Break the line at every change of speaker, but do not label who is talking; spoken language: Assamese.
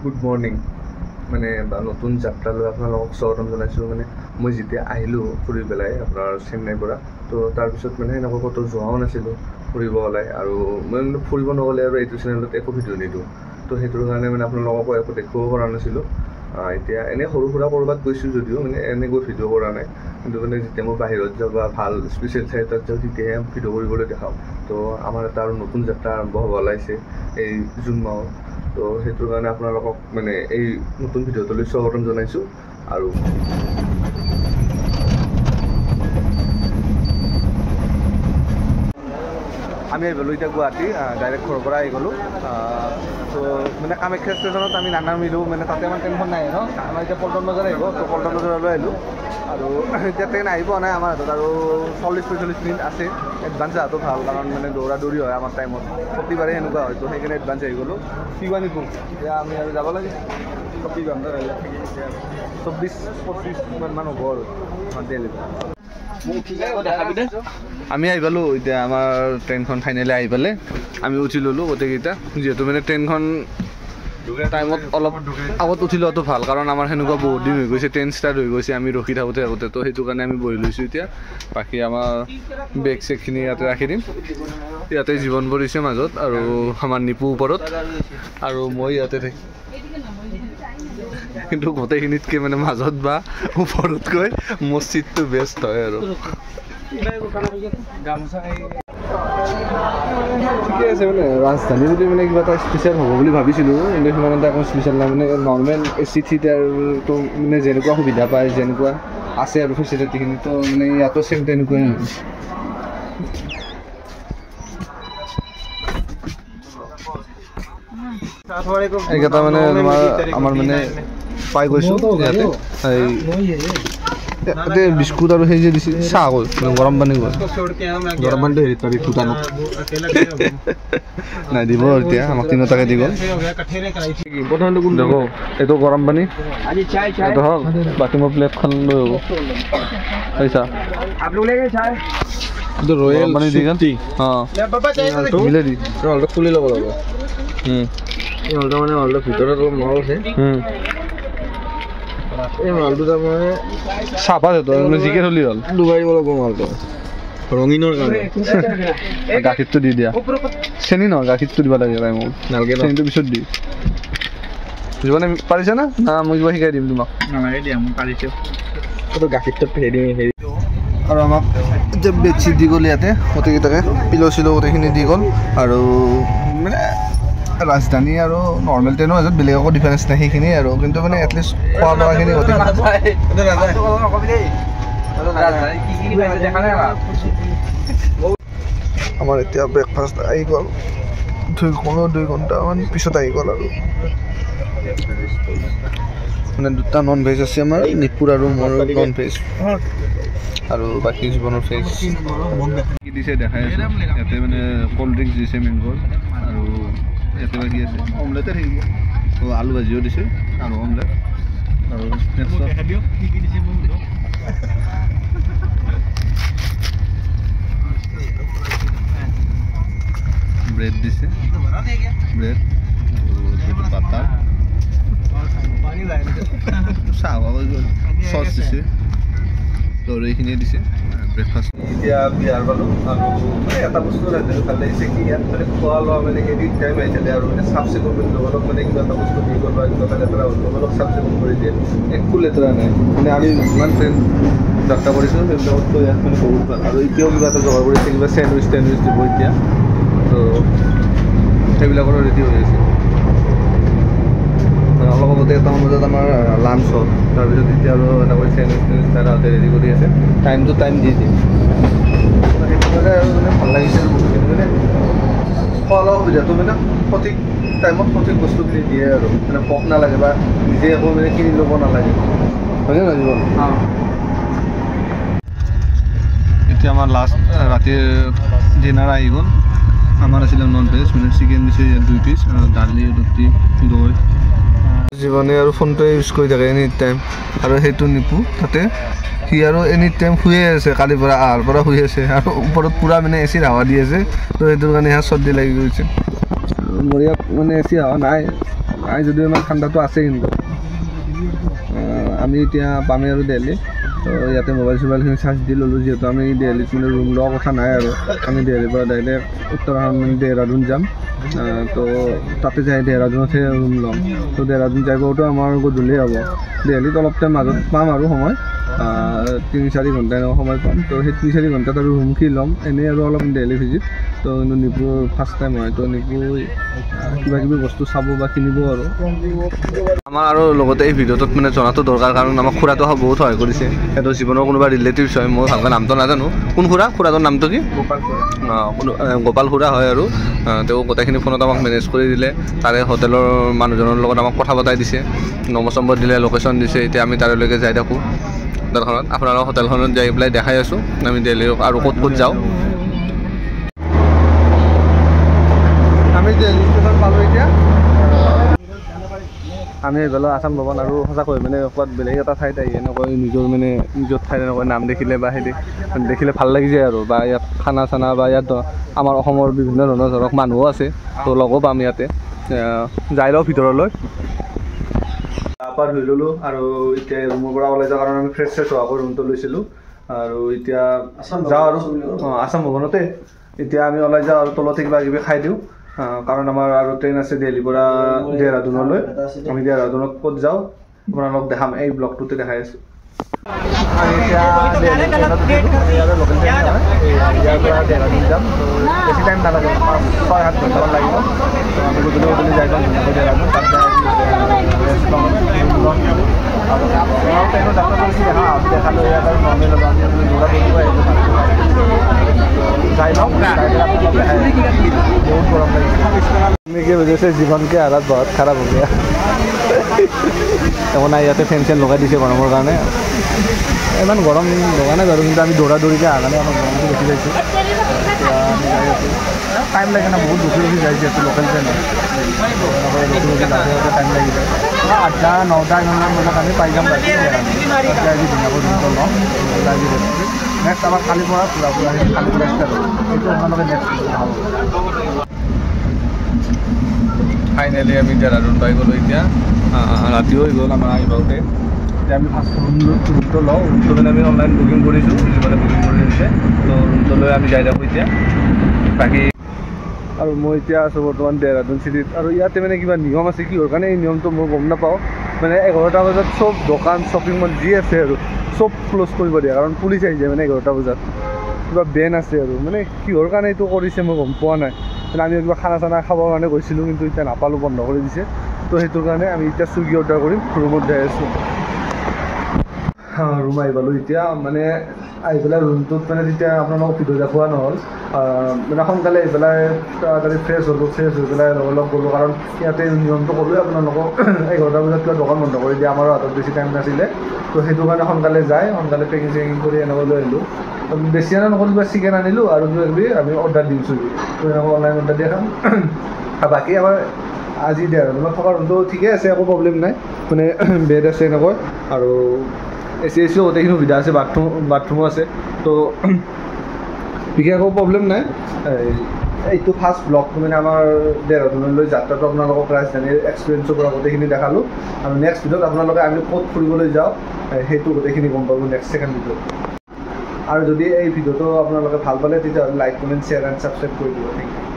গুড মৰ্ণিং মানে নতুন যাত্ৰালৈ আপোনালোকক স্বাগতম জনাইছোঁ। মানে মই যেতিয়া আহিলোঁ ফুৰি পেলাই আপোনাৰ চেন্নাইৰ পৰা, তো তাৰপিছত মানে এনেকুৱা ক'তো যোৱাও নাছিলোঁ ফুৰিব ওলাই, আৰু মই মানে ফুৰিব নগ'লে আৰু এইটো চেনেলত একো ভিডিঅ' নিদিওঁ, তো সেইটোৰ কাৰণে মানে আপোনালোককো একো দেখুৱাব পৰা নাছিলোঁ। এতিয়া এনেই সৰু সুৰা ক'ৰবাত গৈছোঁ যদিও মানে এনেকৈ ভিডিঅ' কৰা নাই, কিন্তু মানে যেতিয়া মই বাহিৰত যাওঁ বা ভাল স্পেচিয়েল ঠাই এটাত যাওঁ তেতিয়াহে ভিডিঅ' কৰিবলৈ দেখাওঁ। তো আমাৰ এটা আৰু নতুন যাত্ৰা আৰম্ভ হ'ব ওলাইছে এই জুন মাহত, তো সেইটোৰ কাৰণে আপোনালোকক মানে এই নতুন ভিডিঅ'টোলৈ স্বাগতম জনাইছোঁ। আৰু আমি আহি গ'লোঁ এতিয়া গুৱাহাটী, ডাইৰেক্ট ঘৰৰ পৰা আহি গ'লোঁ। তো মানে কামাখ্যা ষ্টেচনত আমি নানামিলোঁ, মানে তাতে আমাৰ ট্ৰেইনখন নাই ন, আমাৰ এতিয়া পল্টন বজাৰ আহিব, তো পল্টন বজাৰলৈ আহিলোঁ। আৰু এতিয়া ট্ৰেইন আহি পোৱা নাই আমাৰ হাতত, আৰু 40-45 মিনিট আছে। এডভান্স অহাটো ভাল, কাৰণ মানে দৌৰা দৌৰি হয় আমাৰ টাইমত, প্ৰতিবাৰে সেনেকুৱা হয়, তো সেইকাৰণে এডভান্স আহি গ'লোঁ। কিমান নিপো এতিয়া আমি আৰু যাব লাগে 24 ঘণ্টা, 24-25 মান হ'ব আৰু আমাৰ দেলহিত। আমি আহি পালোঁ এতিয়া, আমাৰ ট্ৰেইনখন ফাইনেলি আহি পালে। আমি উঠি ল'লোঁ গোটেইকেইটা, যিহেতু মানে ট্ৰেইনখন টাইমত অলপ আগত উঠি লোৱাটো ভাল, কাৰণ আমাৰ সেনেকুৱা বহুত দিন হৈ গৈছে, ট্ৰেইন ষ্টাৰ্ট হৈ গৈছে, আমি ৰখি থাকোঁতে তো সেইটো কাৰণে আমি বহি লৈছোঁ এতিয়া। বাকী আমাৰ বেগ চেগখিনি ইয়াতে ৰাখি দিম, ইয়াতে জীৱন পৰিছে মাজত, আৰু আমাৰ নিপু ওপৰত, আৰু মই ইয়াতে থাকিম। কিন্তু গোটেইখিনিতকৈ মানে মাজত বা ওপৰতকৈ মোৰ চিটটো বেষ্ট হয় আৰু ঠিকে আছে। মানে ৰাজধানী যদি মানে কিবা এটা স্পেচিয়েল হ'ব বুলি ভাবিছিলোঁ, কিন্তু সিমান এটা একো স্পেচিয়েল নাই। মানে নৰ্মেল এচি থিয়েটাৰটো মানে যেনেকুৱা সুবিধা পায়, যেনেকুৱা আছে আৰু ফেচিলিটিখিনি, তো মানে ইয়াতো চেম তেনেকুৱাই হয়। এইকেইটা মানে আমাৰ মানে পাই গৈছোঁ ইয়াতে। ইয়াতে বিস্কুট আৰু সেই যে দিছে চাহ গ'ল, গৰম পানী গ'ল, গৰম পানীটো হেৰিত পাবি ভূটানত নাই দিব এতিয়া, আমাক 3 টকা দি গ'ল। প্ৰথমটো কোন দেখো, এইটো গৰম পানী, এইটো হওক, বাকী মই প্লেটখন লৈ হ'ব পইচা। এইটো ৰয়েল পানী দি গ'ল, অঁ মিলাই দি হলটো খুলি ল'ব লাগিব। হলটো মানে হলটোৰ ভিতৰত অলপ মল আছে, এই মালটো তাৰমানে চাহপাত সেইটো জিকে থলি হ'ল, ডুবাই দিব লাগিব মালটো ৰঙিনৰ কাৰণে। গাখীৰটো দি দিয়া, চেনি নহয় গাখীৰটো দিব লাগে, নালাগে চেনিটো পিছত দি মানে পাৰিছা না? মই কিবা শিকাই দিম তোমাক, নালাগে দিয়া, মই পাৰিছোঁ। এইটো গাখীৰটো হেৰি আৰু আমাক এতিয়া বেডশ্বীট দি গ'ল ইয়াতে, গোটেইকেইটাকে পিলো চিলো গোটেইখিনি দি গ'ল। আৰু মানে ৰাজধানী আৰু নৰ্মেল ট্ৰেইনৰ মাজত বেলেগ একো ডিফাৰেঞ্চ নাই সেইখিনি আৰু, কিন্তু মানে এটলিষ্ট খোৱা লোৱাখিনি গোটেইখিনি। আমাৰ এতিয়া ব্ৰেকফাষ্ট আহি গ'ল, 2 ঘণ্টামান পিছত আহি গ'ল। আৰু মানে 2টা নন ভেজ আছে আমাৰ, নিপুৰ আৰু মোৰ নন ভেজ, আৰু বাকী জীৱনৰ ভেজ কি দিছে দেখাই আছে। ইয়াতে মানে ক'ল্ড ড্ৰিংকছ দিছে মেংগ'ৰ, আৰু ইয়াতে বাকী আছে অমলেটে থাকিব, তো আলু ভাজিও দিছে আৰু অমলেট, আৰু ব্ৰেড দিছে, ব্ৰেড আৰু বাটাৰ, চাহ চচ দিছে, আৰু এইখিনিয়ে দিছে ব্ৰেকফাষ্ট। এতিয়া বিহাৰ পালোঁ, আৰু মানে এটা বস্তু ৰান্ধি ভাল লাগিছে কি ইয়াত মানে খোৱা লোৱা মানে এনি টাইম আহি থাকে, আৰু মানে চাফ চিকুণ কৰি লগালগ মানে কিবা এটা বস্তু দি গ'ল বা কিবা এটা লেতেৰা হ'ল লগালগ চাফ চিকুণ কৰি দিয়ে, একো লেতেৰা নাই। মানে আমি যিমান ট্ৰেইন যাত্ৰা কৰিছোঁ সেইবিলাকততো ইয়াত মানে বহুত ভাল। আৰু এতিয়াও কিবা এটা যোগাৰ কৰিছে, কিবা চেণ্ডউইচ দিব এতিয়া, তো সেইবিলাকৰো ৰেডি হৈ আছে। অলপ আগতে 1টামান বজাত আমাৰ লাঞ্চ হ'ল, তাৰপিছত এতিয়া আৰু এনেকৈ চেণ্ডউইচ তাতে ৰেডি কৰি আছে, টাইম টু টাইম দি দিয়ে। সেইটোকে আৰু মানে ভাল লাগিছে বহুতখিনি, মানে খোৱা লোৱা সুবিধাটো মানে সঠিক টাইমত সঠিক বস্তুখিনি দিয়ে, আৰু মানে ভোক নালাগে বা নিজে একো মানে কিনি ল'ব নালাগে, হয়নে নহয় জীৱন? এতিয়া আমাৰ লাষ্ট ৰাতিৰ ডিনাৰ আহি গ'ল। আমাৰ আছিলে নন ভেজ, মানে চিকেন দিছে 2 পিচ, আৰু দালি, ৰুটি, দৈ। জীৱনে আৰু ফোনটোৱে ইউজ কৰি থাকে এনি টাইম, আৰু সেইটো নিপু তাতে সি আৰু এনি টাইম শুয়ে আছে, কালিৰ পৰা অহাৰ পৰা শুই আছে, আৰু ওপৰত পূৰা মানে এচিৰ হাৱা দি আছে, তো সেইটোৰ কাৰণে চৰ্দি লাগি গৈছে। মোৰ ইয়াত মানে এচি হাৱা নাই, আই যদিও ইমান ঠাণ্ডাটো আছে কিন্তু আমি এতিয়া পামেই আৰু দেলহি তো ইয়াতে মোবাইল চোবাইলখিনি চাৰ্জ দি ল'লোঁ যিহেতু আমি দেলহিত মানে ৰুম লোৱা কথা নাই আৰু আমি দেলহিৰ পৰা ডাইৰেক্ট উত্তৰাখণ্ড মানে দেহৰাদুন যাম তো তাতে যাই দেহৰাদুনতহে ৰুম ল'ম তো দেহৰাদুন যাই পাওঁতে আমাৰ গধূলি হ'ব দেলহিত অলপ টাইম মাজত পাম আৰু সময় 3-4 ঘণ্টা এনেকুৱা সময় পাম তো সেই 3-4 ঘণ্টাত আৰু ৰুম কি ল'ম এনেই আৰু অলপ দেলহি ভিজিট তো কিন্তু নিপুৰ ফাৰ্ষ্ট টাইম হয় তো নিপুৰ কিবা কিবি বস্তু চাব বা কিনিব আৰু আমাৰ আৰু লগতে এই ভিডিঅ'টোত মানে জনাটো দৰকাৰ কাৰণ আমাক খুৰাটো বহুত সহায় কৰিছে সেইটো জীৱনৰ কোনোবা ৰিলেটিভছ হয় মই ভালকৈ নামটো নাজানো কোন খুৰাটোৰ নামটো কি গোপাল খুৰা হয় আৰু তেওঁ গোটেইখিনি ফোনত আমাক মেনেজ কৰি দিলে তাৰে হোটেলৰ মানুহজনৰ লগত আমাক কথা পতাই দিছে নম্বৰ চম্বৰ দিলে লোকেশ্যন দিছে এতিয়া আমি তালৈকে যাই থাকোঁ হোটেলখনত আপোনালোকৰ হোটেলখনত যাই পেলাই দেখাই আছোঁ আমি দেলহিৰ আৰু ক'ত ক'ত যাওঁ আমি দেলহি ষ্টেচন পালোঁ এতিয়া আমি এইফালে আসাম ভৱন আৰু সঁচাকৈ মানে ক'ৰবাত বেলেগ এটা ঠাইত আহি এনেকৈ নিজৰ ঠাইত এনেকৈ নাম দেখিলে বা সেই দেখিলে ভাল লাগি যায় আৰু বা ইয়াত খানা চানা বা ইয়াত আমাৰ অসমৰ বিভিন্ন ধৰণৰ ধৰক মানুহো আছে তো লগো পাম ইয়াতে যাই লওঁ ভিতৰলৈ ধুই ল'লোঁ আৰু এতিয়া ৰুমৰ পৰা ওলাই যাওঁ কাৰণ আমি ফ্ৰেছ হোৱাকৈ ৰুমটো লৈছিলোঁ আৰু এতিয়া যাওঁ আৰু আসাম ভৱনতে এতিয়া আমি ওলাই যাওঁ আৰু তলতে কিবা কিবি খাই দিওঁ কাৰণ আমাৰ আৰু ট্ৰেইন আছে দেলহিৰ পৰা দেহৰাদুনলৈ আমি দেহৰাদুনত ক'ত যাওঁ আপোনালোকক দেখাম এই ব্লগটোতে দেখাই আছোঁ আমি এতিয়া লোকেল ট্ৰেইন হয় ইয়াৰ পৰা দেহৰাদুন যাম তো বেছি টাইম নালাগে 5-7 ঘণ্টামান লাগিব তো আমি গধূলি যাই যাম ধুনীয়াকৈ দেহৰাদুন তাত ট্ৰেইনত যাত্ৰা কৰিছোঁ দেখালোঁ ইয়াত আৰু নৰ্মেল হ'ব আমি যোৰা কৰিব আহিছোঁ যাই লওঁ বহুত গৰম লাগিছে আমি কি বুজিছে জীৱনকে হাৰাত বহুত খাৰাপ হ'ব একো নাই ইয়াতে ফেন চেন লগাই দিছে গৰমৰ কাৰণে ইমান গৰম লগা নাই বাৰু কিন্তু আমি দৌৰিকৈ অহা কাৰণে আমাৰ গৰমটো বেছি যাইছোঁ আমি যাই আছোঁ টাইম লাগে না বহুত ৰখি যাই যিহেতু লোকেল ট্ৰেইন হয় ৰখি যাওঁতে টাইম লাগি যায় 8-9 ইমান বজাত আমি পাই যাম আজি ধুনীয়াকৈ ৰুমটো লওঁ আজি নেক্সট আমাৰ কালিৰ পৰা ফুৰা কালিৰ পৰা ষ্টাৰ্ট হ'ব সেইটো আপোনালোকে নেক্সট ভাল ফাইনেলি আমি দেহৰাদুন পাই গ'লোঁ এতিয়া ৰাতিও হৈ গ'ল আমাৰ আহি পাওঁতে এতিয়া আমি ফাৰ্ষ্ট ৰুমটো লওঁ ৰুমটো মানে আমি অনলাইন বুকিং কৰিছোঁ মানে বুকিং কৰি দিছে তো ৰুমটো লৈ আমি যাই থাকোঁ এতিয়া বাকী আৰু মই এতিয়া আছোঁ বৰ্তমান দেহৰাদুন চিটিত আৰু ইয়াতে মানে কিবা নিয়ম আছে কিহৰ কাৰণে এই নিয়মটো মই গম নাপাওঁ মানে 11টা বজাত চব দোকান শ্বপিং মল যি আছে আৰু চব ক্ল'জ কৰিব দিয়ে কাৰণ পুলিচ আহি যায় মানে 11টা বজাত কিবা বেন আছে আৰু মানে কিহৰ কাৰণে এইটো কৰিছে মই গম পোৱা নাই মানে আমি কিবা খানা চানা খাবৰ কাৰণে গৈছিলোঁ কিন্তু এতিয়া নাপালোঁ বন্ধ কৰি দিছে তো সেইটোৰ কাৰণে আমি এতিয়া চুইগি অৰ্ডাৰ কৰিম ৰুমত যাই আছোঁ ৰুম আহি পালোঁ এতিয়া মানে আহি পেলাই ৰুমটোত মানে তেতিয়া আপোনালোকক ভিডিঅ' দেখুওৱা নহ'ল মানে সোনকালে আহি পেলাই তাতে ফ্ৰেছ হ'লোঁ ফ্ৰেছ হৈ পেলাই লগ গ'লোঁ কাৰণ ইয়াতে নিয়মটো ক'লোৱে আপোনালোকক 11টা বজাত কিবা দোকান বন্ধ কৰি দিয়ে আমাৰো হাতত বেছি টাইম নাছিলে তো সেইটো কাৰণে সোনকালে সোনকালে পেকিং চেকিং কৰি এনেকৈ লৈ আহিলোঁ বেছি আনা নকৰিলোঁ কিবা চিকেন আনিলোঁ আৰু কিবা কিবি আমি অৰ্ডাৰ দিম চুইগি তো এনেকৈ অনলাইন অৰ্ডাৰ দি খাম বাকী আমাৰ আজি দেহৰাদুনত থকা ৰুমটো ঠিকে আছে একো প্ৰব্লেম নাই মানে বেড আছে এনেকৈ আৰু এচি গোটেইখিনি সুবিধা আছে বাথৰুমো আছে তো বিশেষ একো প্ৰব্লেম নাই এইটো ফাৰ্ষ্ট ব্লগটো মানে আমাৰ দেহৰাদুনলৈ যাত্ৰাটো আপোনালোকক ৰাজধানীৰ এক্সপিৰিয়েঞ্চৰ পৰা গোটেইখিনি দেখালোঁ আৰু নেক্সট ভিডিঅ'ত আপোনালোকে আমি ক'ত ফুৰিবলৈ যাওঁ সেইটো গোটেইখিনি গম পাব নেক্সট ছেকেণ্ড ভিডিঅ'ত আৰু যদি এই ভিডিঅ'টো আপোনালোকে ভাল পালে তেতিয়াহ'লে like comment share and subscribe কৰি দিব থেংক ইউ